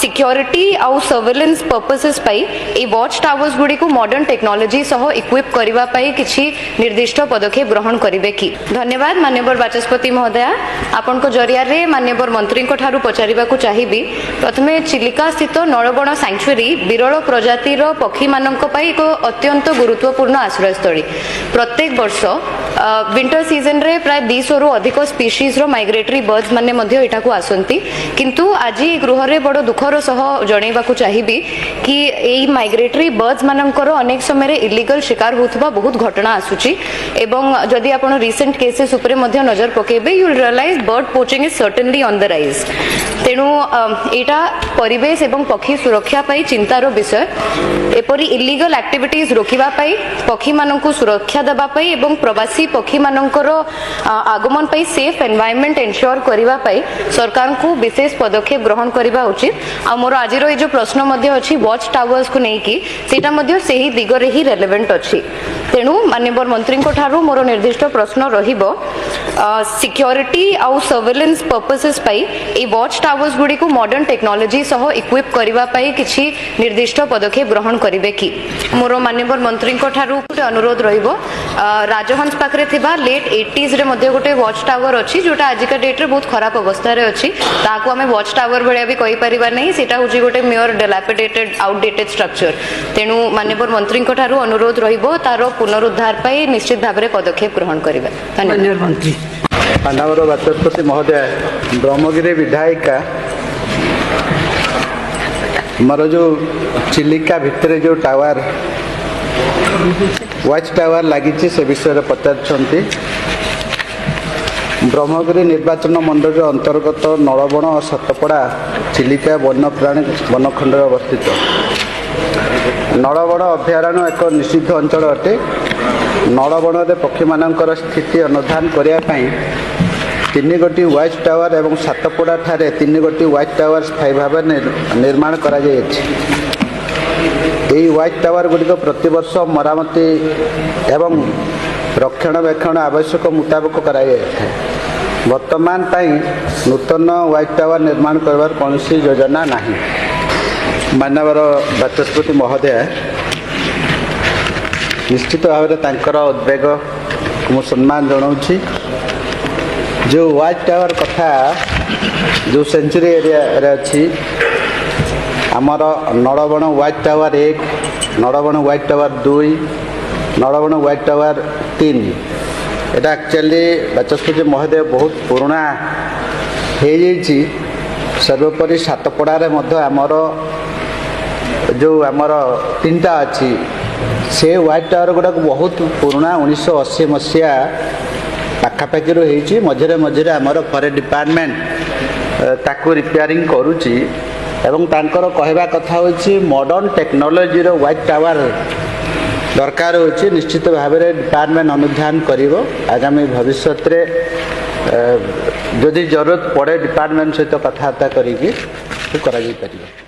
Security आउ surveillance purposes पाई ए watch towers गुडी को modern technology सह इक्विप करबा पाई किछि निर्दिष्ट पदक्षेप ग्रहण करिवे कि। धन्यवाद माननीय बाचस्पति महोदया, आपन को जरिया रे माननीय मंत्री को ठारू पचारिबा को चाहिबी। प्रथमे चिलिका स्थित नळबण सैंक्चुरी विरल प्रजातिर पक्षी मानक पाई एक अत्यंत गुरुत्वपूर्ण आश्रयस्थली। प्रत्येक वर्ष विंटर सीजन रे प्राय 200 रु अधिक स्पीशीज रो माइग्रेटरी बर्ड्स माने मध्ये एठा को आसंती, किंतु आज गृह रे बड़ दुखर सह जणैबा को चाहिबी कि एई माइग्रेटरी बर्ड्स मानकर अनेक समय रे इलीगल शिकार होथबा बहुत घटना आसुची एवं जदि आपण रिसेंट केसेस उपरे मध्ये नजर पकेबे you will realise bird poaching is certainly on the rise. तेणु एटा परिवेश एवं पक्षी सुरक्षा पाई चिंतार विषय। एपरी इलीगल एक्टिविटीज रोकिबा पाई, पक्षी माननकु सुरक्षा देबा पाई एवं प्रवासी पक्षी मानकर आगमन पाई सेफ एनवायरनमेंट एन्श्योर करिबा पाई सरकार को विशेष पदक्षेप ग्रहण करिबा उचित। आ मोर आज रो जो प्रश्न मध्ये अछि वॉच टावर्स को नै कि सेटा मध्ये सेही दिगरे ही रेलेवेंट अछि। तेणु माननीय मंत्री को ठारू मोर निर्दिष्ट प्रश्न रहिबो सिक्योरिटी आउ सर्वेलेंस पर्पसेस पाई ए वॉच टावर्स गुडी को मॉडर्न टेक्नोलॉजी सह इक्विप करबा पाई किछि निर्दिष्ट पदक्षेप ग्रहण करिवे कि। मोर माननीय मंत्री को ठारू अनुरोध रहिबो राजहंस पाखरे थिबा लेट 80s रे मध्ये गोटे वॉच टावर अछि जोटा आजिका डेट रे बहुत खराब अवस्था रे अछि। ताको हमें वॉच टावर भलिया भी कहि परिबा नै, सेटा होछि गोटे मेयर डिलैपिडेटेड आउटडेटेड स्ट्रक्चर। तेणु माननीय मंत्री को ठारू अनुरोध रहिबो तारो पुनरुद्धार पाई निश्चित भाबरे पदक्षेप ग्रहण करिवे। धन्यवाद मंत्री। माननीय बाचस्पति महोदय, ब्रह्मगिरी विधायिका मोर जो चिलिका भितर जो टावर वॉच टावर लगी से विषय पचार ब्रह्मगिरी निर्वाचन मंडल अंतर्गत नलबण और सतपड़ा चिलिका वन्यप्राणी वनखंड अवस्थित। नलबण अभयारण्य एक निषिद्ध अंचल अटे। नलबण में पक्षी मानकर स्थिति अनुधान करने 3 गोटी वॉच टावर और सातपड़ा ठारे 3 गोटी वॉच टावर स्थायी भाव निर्माण करा वॉच टावर गुड़िक प्रतिवर्ष मरामती एवं रक्षणाबेक्षण आवश्यक मुताबक करा वर्तमान नूतन वॉच टावर निर्माण करवार कौन योजना नहीं। माननीय बाचस्पति महोदय, निश्चित भाव में उद्वेग मु सम्मान जनाऊँगी। जो वॉच टावर कथा जो सेंचुरी एरिया अच्छी आमर Nalabana watch tower 1, Nalabana watch tower 2, Nalabana watch tower 3 एटा एक्चुअली बाचस्पति महोदय बहुत पुराना हो जाइए। सर्वोपरि सातपड़ा आमर जो आमर 3टा अच्छी से वॉच टावर गुड़ाक बहुत पुराना 1980 मसीहा पाखापाखि होती। मझे मझे आमर फॉरेस्ट डिपार्टमेंट ताकू रिपेयरिंग करुच्ची एवं तांकर कहवा कथा होची मॉडर्न टेक्नोलॉजी रो वॉच टावर दरकार होची। निश्चित भाव में डिपार्टमेंट अनुधान करिवो। आगामी भविष्य रे जदि जरूरत पड़े डिपार्टमेंट सहित कथबार्ता करिकी करा जाई परिबो।